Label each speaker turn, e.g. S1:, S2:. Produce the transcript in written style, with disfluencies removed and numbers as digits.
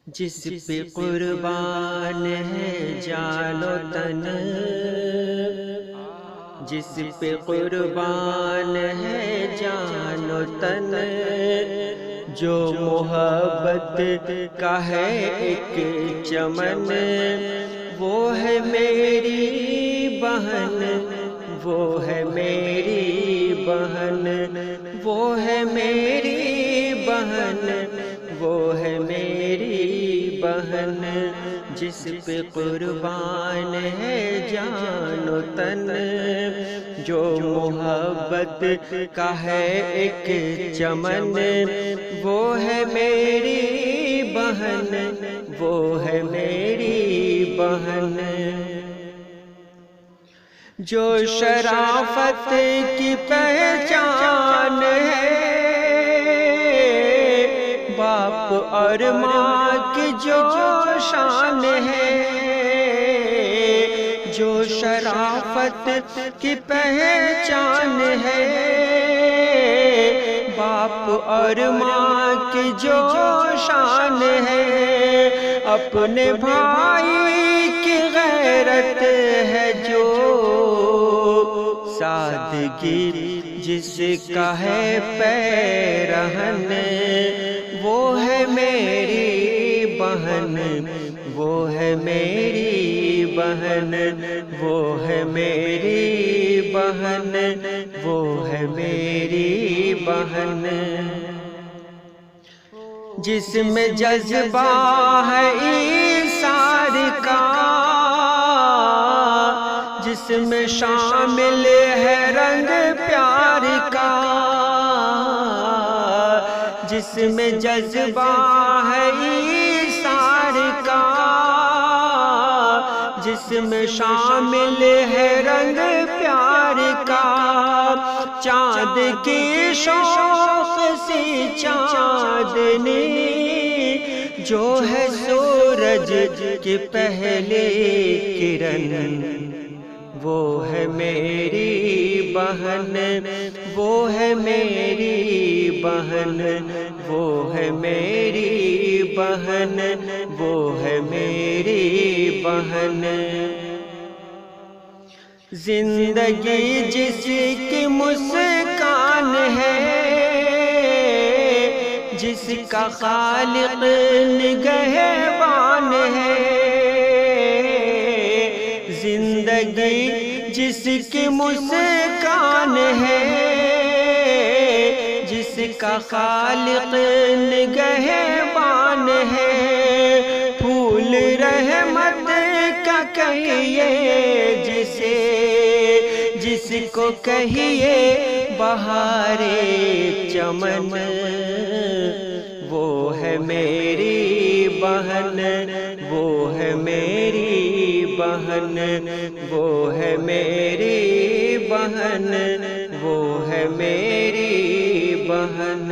S1: جس پہ قربان ہے جان و تن، جس پہ قربان ہے جان و تن، جو محبت کا ہے ایک چمن، وہ ہے میری بہن، وہ ہے میری بہن، وہ ہے میری بہن، وہ ہے میری بہن، جس پہ قربان ہے جان و تن، جو محبت کا ہے ایک چمن، وہ ہے میری بہن، وہ ہے میری بہن، جو شرافت کی پہچان ہے، باپ اور ماں کی جو شان ہے، جو شرافت کی پہچان ہے، باپ اور ماں کی جو شان ہے، اپنے بھائی کی غیرت ہے جو سادگی جس کا ہے پیرہن، وہ ہے میری بہن، وہ ہے میری بہن، وہ ہے میری بہن، وہ ہے میری بہن، جس میں جذبہ ہے ایثار کا، جس میں شامل ہے رنگ پیار کا، جس میں جذبہ ہے ایثار کا، جس میں شامل ہے رنگ پیار کا، چاند کی شوق سی چاندنی جو ہے سورج کی پہلی کرن، وہ ہے میری بہن، وہ ہے میری بہن، وہ ہے میری بہن، وہ ہے میری بہن، زندگی جس کی مسکان ہے، جس کا خالق نگہبان ہے، زندگی جس کی مسکان ہے، جس کا خالق نگہبان ہے، پھول رحمت کا کہیے جسے، جس کو کہیے بہار چمن، وہ ہے میری بہن، وہ ہے میری بہن، وہ ہے میری بہن، وہ ہے میری بہن۔